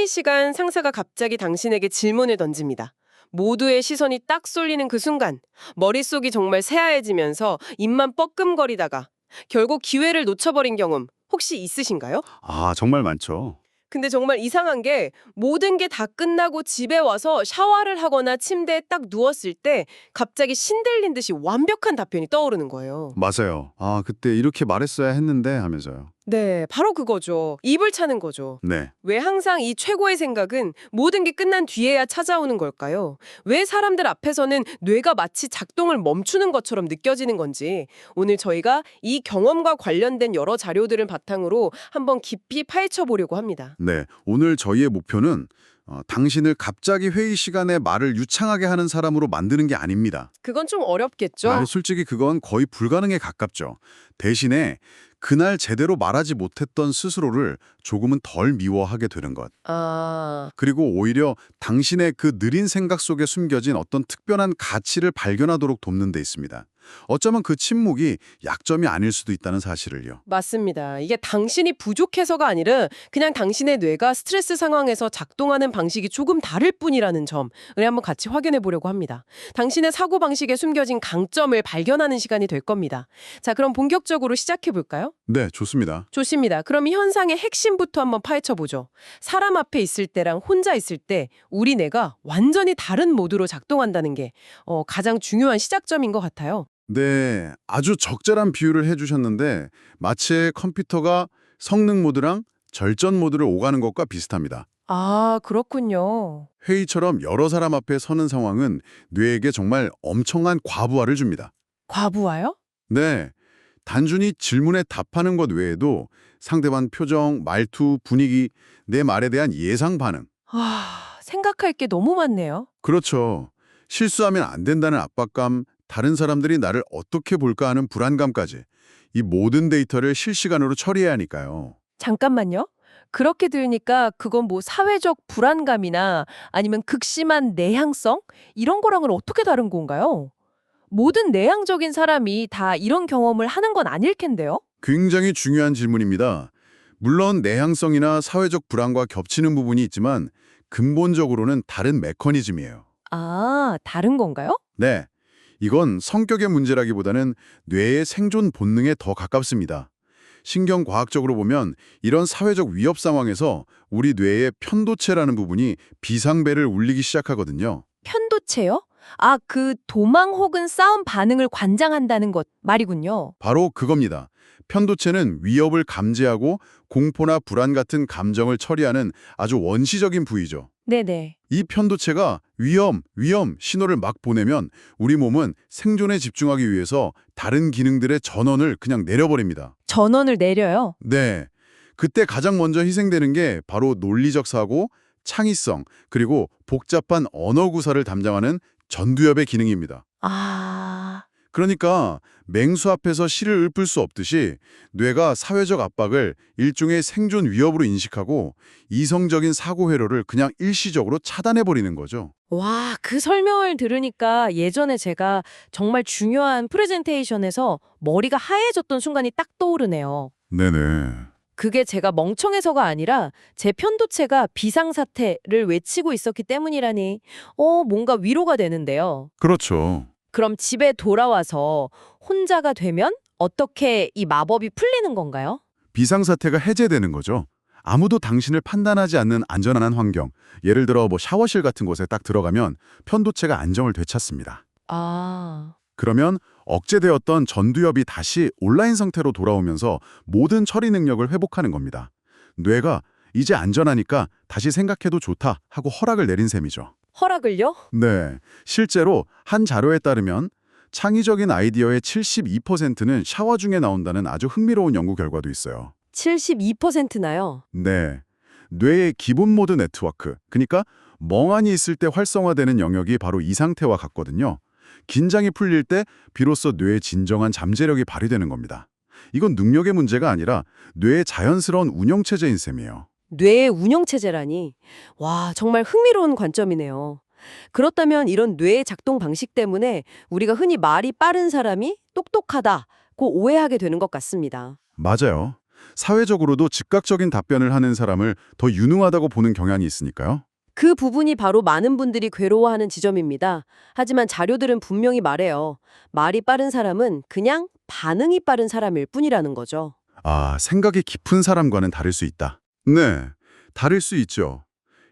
회의 시간 상사가 갑자기 당신에게 질문을 던집니다. 모두의 시선이 딱 쏠리는 그 순간 머릿속이 정말 새하얘지면서 입만 뻐끔거리다가 결국 기회를 놓쳐버린 경험 혹시 있으신가요? 아, 정말 많죠. 근데 정말 이상한 게 모든 게 다 끝나고 집에 와서 샤워를 하거나 침대에 딱 누웠을 때 갑자기 신들린 듯이 완벽한 답변이 떠오르는 거예요. 맞아요. 아, 그때 이렇게 말했어야 했는데 하면서요. 네, 바로 그거죠. 입을 차는 거죠. 네. 왜 항상 이 최고의 생각은 모든 게 끝난 뒤에야 찾아오는 걸까요? 왜 사람들 앞에서는 뇌가 마치 작동을 멈추는 것처럼 느껴지는 건지 오늘 저희가 이 경험과 관련된 여러 자료들을 바탕으로 한번 깊이 파헤쳐 보려고 합니다. 네. 오늘 저희의 목표는 당신을 갑자기 회의 시간에 말을 유창하게 하는 사람으로 만드는 게 아닙니다. 그건 좀 어렵겠죠? 아니, 솔직히 그건 거의 불가능에 가깝죠. 대신에 그날 제대로 말하지 못했던 스스로를 조금은 덜 미워하게 되는 것. 아, 그리고 오히려 당신의 그 느린 생각 속에 숨겨진 어떤 특별한 가치를 발견하도록 돕는 데 있습니다. 어쩌면 그 침묵이 약점이 아닐 수도 있다는 사실을요. 맞습니다. 이게 당신이 부족해서가 아니라 그냥 당신의 뇌가 스트레스 상황에서 작동하는 방식이 조금 다를 뿐이라는 점을 한번 같이 확인해 보려고 합니다. 당신의 사고방식에 숨겨진 강점을 발견하는 시간이 될 겁니다. 자, 그럼 본격적으로 시작해 볼까요? 네, 좋습니다. 좋습니다. 그럼 이 현상의 핵심부터 한번 파헤쳐 보죠. 사람 앞에 있을 때랑 혼자 있을 때 우리 뇌가 완전히 다른 모드로 작동한다는 게 가장 중요한 시작점인 것 같아요. 네, 아주 적절한 비유를 해주셨는데 마치 컴퓨터가 성능 모드랑 절전 모드를 오가는 것과 비슷합니다. 아, 그렇군요. 회의처럼 여러 사람 앞에 서는 상황은 뇌에게 정말 엄청난 과부하를 줍니다. 과부하요? 네, 단순히 질문에 답하는 것 외에도 상대방 표정, 말투, 분위기, 내 말에 대한 예상 반응. 생각할 게 너무 많네요. 그렇죠. 실수하면 안 된다는 압박감, 다른 사람들이 나를 어떻게 볼까 하는 불안감까지 이 모든 데이터를 실시간으로 처리해야 하니까요. 잠깐만요. 그렇게 들으니까 그건 뭐 사회적 불안감이나 아니면 극심한 내향성? 이런 거랑은 어떻게 다른 건가요? 모든 내향적인 사람이 다 이런 경험을 하는 건 아닐 텐데요? 굉장히 중요한 질문입니다. 물론 내향성이나 사회적 불안과 겹치는 부분이 있지만 근본적으로는 다른 메커니즘이에요. 아, 다른 건가요? 네, 이건 성격의 문제라기보다는 뇌의 생존 본능에 더 가깝습니다. 신경과학적으로 보면 이런 사회적 위협 상황에서 우리 뇌의 편도체라는 부분이 비상벨을 울리기 시작하거든요. 편도체요? 아, 그 도망 혹은 싸움 반응을 관장한다는 것 말이군요. 바로 그겁니다. 편도체는 위협을 감지하고 공포나 불안 같은 감정을 처리하는 아주 원시적인 부위죠. 네네. 이 편도체가 위험 신호를 막 보내면 우리 몸은 생존에 집중하기 위해서 다른 기능들의 전원을 그냥 내려버립니다. 전원을 내려요? 네. 그때 가장 먼저 희생되는 게 바로 논리적 사고, 창의성, 그리고 복잡한 언어 구사를 담당하는 전두엽의 기능입니다. 아, 그러니까 맹수 앞에서 실을 읊을 수 없듯이 뇌가 사회적 압박을 일종의 생존 위협으로 인식하고 이성적인 사고 회로를 그냥 일시적으로 차단해버리는 거죠. 와, 그 설명을 들으니까 예전에 제가 정말 중요한 프레젠테이션에서 머리가 하얘졌던 순간이 딱 떠오르네요. 네네. 그게 제가 멍청해서가 아니라 제 편도체가 비상사태를 외치고 있었기 때문이라니, 뭔가 위로가 되는데요. 그렇죠. 그럼 집에 돌아와서 혼자가 되면 어떻게 이 마법이 풀리는 건가요? 비상사태가 해제되는 거죠. 아무도 당신을 판단하지 않는 안전한 환경, 예를 들어 뭐 샤워실 같은 곳에 딱 들어가면 편도체가 안정을 되찾습니다. 아, 그러면 억제되었던 전두엽이 다시 온라인 상태로 돌아오면서 모든 처리 능력을 회복하는 겁니다. 뇌가 이제 안전하니까 다시 생각해도 좋다 하고 허락을 내린 셈이죠. 허락을요? 네, 실제로 한 자료에 따르면 창의적인 아이디어의 72%는 샤워 중에 나온다는 아주 흥미로운 연구 결과도 있어요. 72%나요? 네, 뇌의 기본 모드 네트워크, 그러니까 멍하니 있을 때 활성화되는 영역이 바로 이 상태와 같거든요. 긴장이 풀릴 때 비로소 뇌의 진정한 잠재력이 발휘되는 겁니다. 이건 능력의 문제가 아니라 뇌의 자연스러운 운영체제인 셈이에요. 뇌의 운영체제라니. 와, 정말 흥미로운 관점이네요. 그렇다면 이런 뇌의 작동 방식 때문에 우리가 흔히 말이 빠른 사람이 똑똑하다고 오해하게 되는 것 같습니다. 맞아요. 사회적으로도 즉각적인 답변을 하는 사람을 더 유능하다고 보는 경향이 있으니까요. 그 부분이 바로 많은 분들이 괴로워하는 지점입니다. 하지만 자료들은 분명히 말해요. 말이 빠른 사람은 그냥 반응이 빠른 사람일 뿐이라는 거죠. 아, 생각이 깊은 사람과는 다를 수 있다. 네, 다를 수 있죠.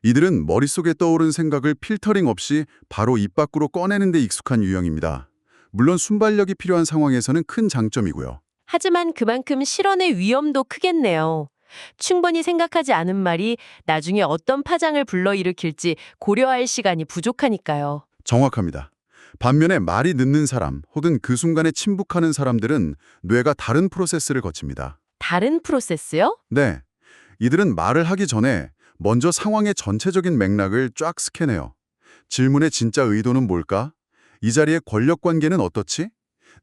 이들은 머릿속에 떠오른 생각을 필터링 없이 바로 입 밖으로 꺼내는 데 익숙한 유형입니다. 물론 순발력이 필요한 상황에서는 큰 장점이고요. 하지만 그만큼 실언의 위험도 크겠네요. 충분히 생각하지 않은 말이 나중에 어떤 파장을 불러일으킬지 고려할 시간이 부족하니까요. 정확합니다. 반면에 말이 늦는 사람 혹은 그 순간에 침묵하는 사람들은 뇌가 다른 프로세스를 거칩니다. 다른 프로세스요? 네, 이들은 말을 하기 전에 먼저 상황의 전체적인 맥락을 쫙 스캔해요. 질문의 진짜 의도는 뭘까? 이 자리의 권력 관계는 어떻지?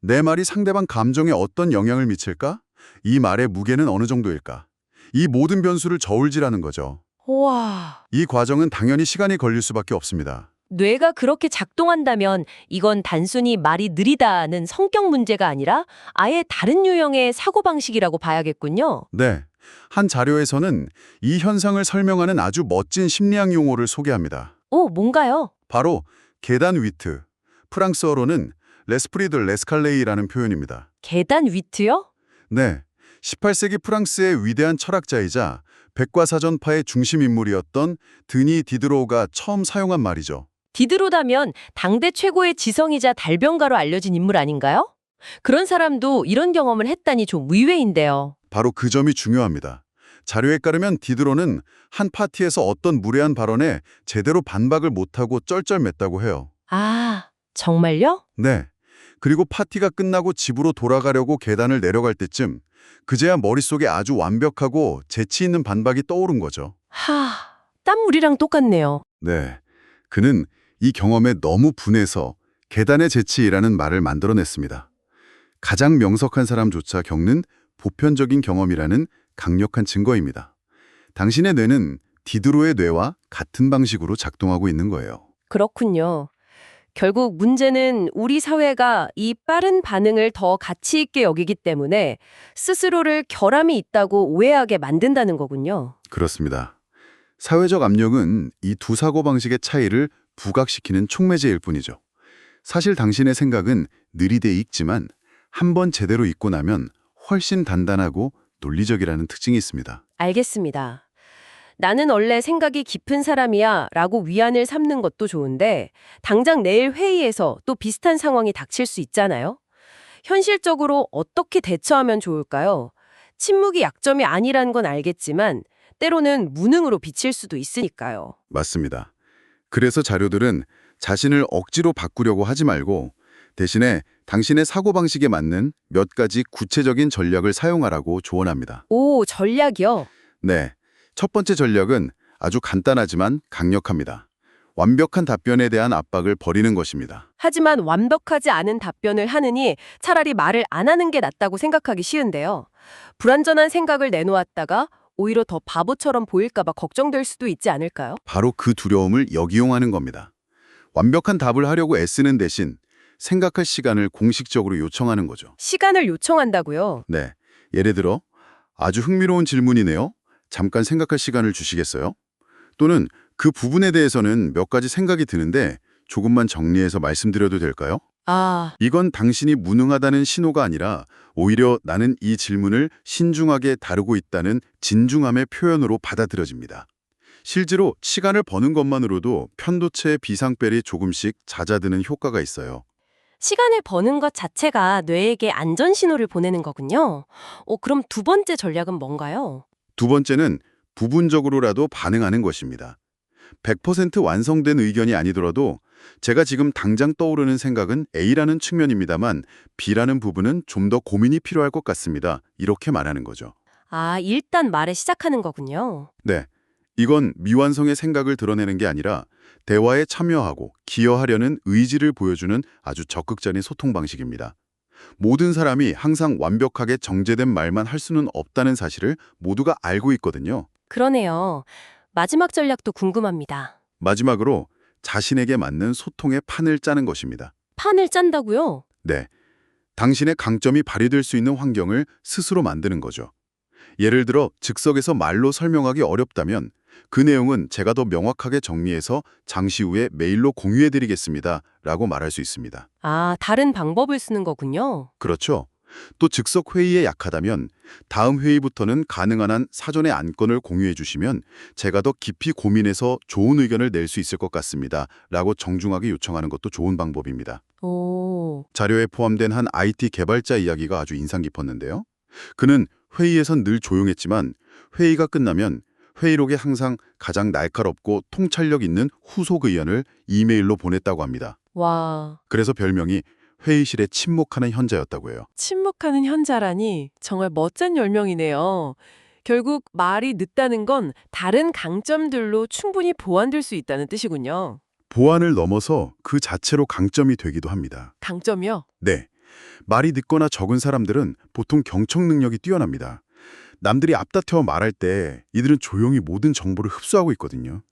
내 말이 상대방 감정에 어떤 영향을 미칠까? 이 말의 무게는 어느 정도일까? 이 모든 변수를 저울질하는 거죠. 와, 이 과정은 당연히 시간이 걸릴 수밖에 없습니다. 뇌가 그렇게 작동한다면 이건 단순히 말이 느리다는 성격 문제가 아니라 아예 다른 유형의 사고방식이라고 봐야겠군요. 네, 한 자료에서는 이 현상을 설명하는 아주 멋진 심리학 용어를 소개합니다. 오, 뭔가요? 바로 계단 위트, 프랑스어로는 레스프리 드 레스칼레이라는 표현입니다. 계단 위트요? 네, 18세기 프랑스의 위대한 철학자이자 백과사전파의 중심 인물이었던 드니 디드로가 처음 사용한 말이죠. 디드로다면 당대 최고의 지성이자 달변가로 알려진 인물 아닌가요? 그런 사람도 이런 경험을 했다니 좀 의외인데요. 바로 그 점이 중요합니다. 자료에 따르면 디드로는 한 파티에서 어떤 무례한 발언에 제대로 반박을 못하고 쩔쩔맸다고 해요. 아, 정말요? 네, 그리고 파티가 끝나고 집으로 돌아가려고 계단을 내려갈 때쯤 그제야 머릿속에 아주 완벽하고 재치 있는 반박이 떠오른 거죠. 하, 땀물이랑 똑같네요. 네, 그는 이 경험에 너무 분해서 계단의 재치라는 말을 만들어냈습니다. 가장 명석한 사람조차 겪는 보편적인 경험이라는 강력한 증거입니다. 당신의 뇌는 디드로의 뇌와 같은 방식으로 작동하고 있는 거예요. 그렇군요. 결국 문제는 우리 사회가 이 빠른 반응을 더 가치 있게 여기기 때문에 스스로를 결함이 있다고 오해하게 만든다는 거군요. 그렇습니다. 사회적 압력은 이 두 사고방식의 차이를 부각시키는 촉매제일 뿐이죠. 사실 당신의 생각은 느리되 익지만 한 번 제대로 읽고 나면 훨씬 단단하고 논리적이라는 특징이 있습니다. 알겠습니다. 나는 원래 생각이 깊은 사람이야 라고 위안을 삼는 것도 좋은데 당장 내일 회의에서 또 비슷한 상황이 닥칠 수 있잖아요. 현실적으로 어떻게 대처하면 좋을까요? 침묵이 약점이 아니란 건 알겠지만 때로는 무능으로 비칠 수도 있으니까요. 맞습니다. 그래서 자료들은 자신을 억지로 바꾸려고 하지 말고 대신에 당신의 사고방식에 맞는 몇 가지 구체적인 전략을 사용하라고 조언합니다. 오, 전략이요? 네, 첫 번째 전략은 아주 간단하지만 강력합니다. 완벽한 답변에 대한 압박을 버리는 것입니다. 하지만 완벽하지 않은 답변을 하느니 차라리 말을 안 하는 게 낫다고 생각하기 쉬운데요. 불완전한 생각을 내놓았다가 오히려 더 바보처럼 보일까 봐 걱정될 수도 있지 않을까요? 바로 그 두려움을 역이용하는 겁니다. 완벽한 답을 하려고 애쓰는 대신 생각할 시간을 공식적으로 요청하는 거죠. 시간을 요청한다고요? 네, 예를 들어 아주 흥미로운 질문이네요. 잠깐 생각할 시간을 주시겠어요? 또는 그 부분에 대해서는 몇 가지 생각이 드는데 조금만 정리해서 말씀드려도 될까요? 아, 이건 당신이 무능하다는 신호가 아니라 오히려 나는 이 질문을 신중하게 다루고 있다는 진중함의 표현으로 받아들여집니다. 실제로 시간을 버는 것만으로도 편도체의 비상벨이 조금씩 잦아드는 효과가 있어요. 시간을 버는 것 자체가 뇌에게 안전 신호를 보내는 거군요. 그럼 두 번째 전략은 뭔가요? 두 번째는 부분적으로라도 반응하는 것입니다. 100% 완성된 의견이 아니더라도 제가 지금 당장 떠오르는 생각은 A라는 측면입니다만 B라는 부분은 좀 더 고민이 필요할 것 같습니다. 이렇게 말하는 거죠. 아, 일단 말에 시작하는 거군요. 네, 이건 미완성의 생각을 드러내는 게 아니라 대화에 참여하고 기여하려는 의지를 보여주는 아주 적극적인 소통 방식입니다. 모든 사람이 항상 완벽하게 정제된 말만 할 수는 없다는 사실을 모두가 알고 있거든요. 그러네요. 마지막 전략도 궁금합니다. 마지막으로 자신에게 맞는 소통의 판을 짜는 것입니다. 판을 짠다고요? 네, 당신의 강점이 발휘될 수 있는 환경을 스스로 만드는 거죠. 예를 들어 즉석에서 말로 설명하기 어렵다면 그 내용은 제가 더 명확하게 정리해서 장시 후에 메일로 공유해드리겠습니다. 라고 말할 수 있습니다. 아, 다른 방법을 쓰는 거군요. 그렇죠. 또 즉석 회의에 약하다면 다음 회의부터는 가능한 한 사전에 안건을 공유해 주시면 제가 더 깊이 고민해서 좋은 의견을 낼 수 있을 것 같습니다. 라고 정중하게 요청하는 것도 좋은 방법입니다. 오, 자료에 포함된 한 IT 개발자 이야기가 아주 인상 깊었는데요. 그는 회의에선 늘 조용했지만 회의가 끝나면 회의록에 항상 가장 날카롭고 통찰력 있는 후속 의견을 이메일로 보냈다고 합니다. 와. 그래서 별명이 회의실에 침묵하는 현자였다고 해요. 침묵하는 현자라니 정말 멋진 별명이네요. 결국 말이 늦다는 건 다른 강점들로 충분히 보완될 수 있다는 뜻이군요. 보안을 넘어서 그 자체로 강점이 되기도 합니다. 강점이요? 네. 말이 늦거나 적은 사람들은 보통 경청 능력이 뛰어납니다. 남들이 앞다퉈 말할 때 이들은 조용히 모든 정보를 흡수하고 있거든요.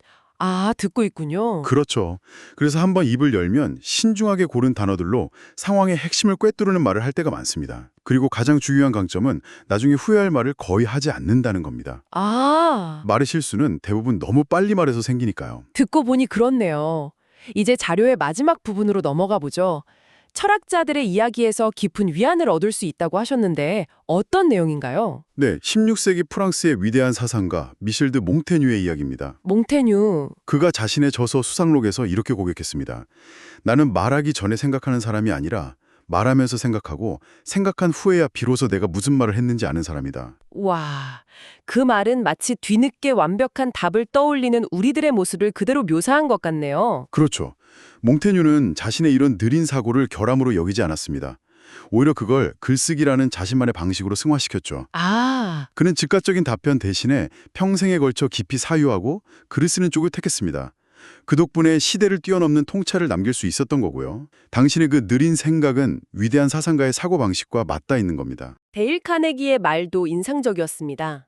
아, 듣고 있군요. 그렇죠. 그래서 한번 입을 열면 신중하게 고른 단어들로 상황의 핵심을 꿰뚫는 말을 할 때가 많습니다. 그리고 가장 중요한 강점은 나중에 후회할 말을 거의 하지 않는다는 겁니다. 아, 말의 실수는 대부분 너무 빨리 말해서 생기니까요. 듣고 보니 그렇네요. 이제 자료의 마지막 부분으로 넘어가 보죠. 철학자들의 이야기에서 깊은 위안을 얻을 수 있다고 하셨는데 어떤 내용인가요? 네, 16세기 프랑스의 위대한 사상가 미셸 드 몽테뉴의 이야기입니다. 몽테뉴. 그가 자신의 저서 수상록에서 이렇게 고백했습니다. 나는 말하기 전에 생각하는 사람이 아니라 말하면서 생각하고 생각한 후에야 비로소 내가 무슨 말을 했는지 아는 사람이다. 와, 그 말은 마치 뒤늦게 완벽한 답을 떠올리는 우리들의 모습을 그대로 묘사한 것 같네요. 그렇죠. 몽테뉴는 자신의 이런 느린 사고를 결함으로 여기지 않았습니다. 오히려 그걸 글쓰기라는 자신만의 방식으로 승화시켰죠. 아, 그는 즉각적인 답변 대신에 평생에 걸쳐 깊이 사유하고 글을 쓰는 쪽을 택했습니다. 그 덕분에 시대를 뛰어넘는 통찰을 남길 수 있었던 거고요. 당신의 그 느린 생각은 위대한 사상가의 사고방식과 맞닿아 있는 겁니다. 데일 카네기의 말도 인상적이었습니다.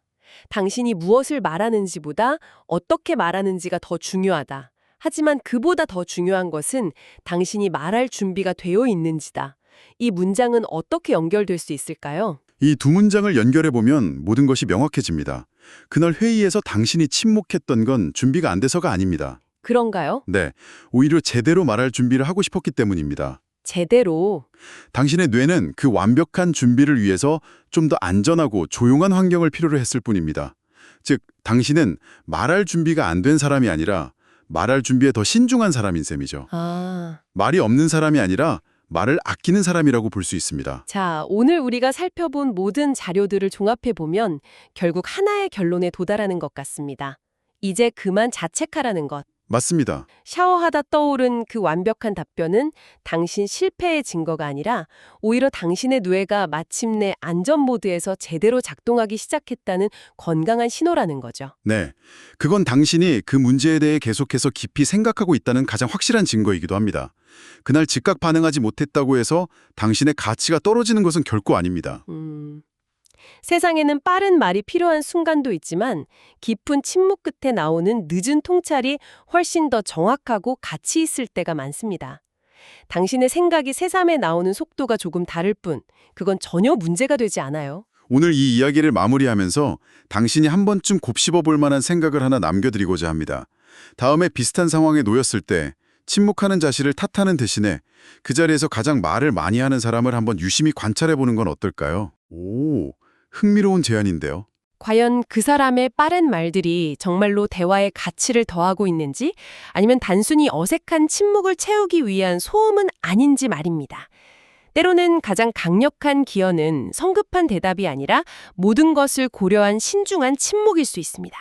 당신이 무엇을 말하는지보다 어떻게 말하는지가 더 중요하다. 하지만 그보다 더 중요한 것은 당신이 말할 준비가 되어 있는지다. 이 문장은 어떻게 연결될 수 있을까요? 이 두 문장을 연결해보면 모든 것이 명확해집니다. 그날 회의에서 당신이 침묵했던 건 준비가 안 돼서가 아닙니다. 그런가요? 네, 오히려 제대로 말할 준비를 하고 싶었기 때문입니다. 제대로. 당신의 뇌는 그 완벽한 준비를 위해서 좀 더 안전하고 조용한 환경을 필요로 했을 뿐입니다. 즉, 당신은 말할 준비가 안 된 사람이 아니라 말할 준비에 더 신중한 사람인 셈이죠. 아. 말이 없는 사람이 아니라 말을 아끼는 사람이라고 볼 수 있습니다. 자, 오늘 우리가 살펴본 모든 자료들을 종합해보면 결국 하나의 결론에 도달하는 것 같습니다. 이제 그만 자책하라는 것. 맞습니다. 샤워하다 떠오른 그 완벽한 답변은 당신 실패의 증거가 아니라 오히려 당신의 뇌가 마침내 안전 모드에서 제대로 작동하기 시작했다는 건강한 신호라는 거죠. 네, 그건 당신이 그 문제에 대해 계속해서 깊이 생각하고 있다는 가장 확실한 증거이기도 합니다. 그날 즉각 반응하지 못했다고 해서 당신의 가치가 떨어지는 것은 결코 아닙니다. 세상에는 빠른 말이 필요한 순간도 있지만 깊은 침묵 끝에 나오는 늦은 통찰이 훨씬 더 정확하고 가치 있을 때가 많습니다. 당신의 생각이 새삼에 나오는 속도가 조금 다를 뿐 그건 전혀 문제가 되지 않아요. 오늘 이 이야기를 마무리하면서 당신이 한 번쯤 곱씹어 볼 만한 생각을 하나 남겨드리고자 합니다. 다음에 비슷한 상황에 놓였을 때 침묵하는 자신을 탓하는 대신에 그 자리에서 가장 말을 많이 하는 사람을 한번 유심히 관찰해 보는 건 어떨까요? 오, 흥미로운 제안인데요. 과연 그 사람의 빠른 말들이 정말로 대화에 가치를 더하고 있는지 아니면 단순히 어색한 침묵을 채우기 위한 소음은 아닌지 말입니다. 때로는 가장 강력한 기여는 성급한 대답이 아니라 모든 것을 고려한 신중한 침묵일 수 있습니다.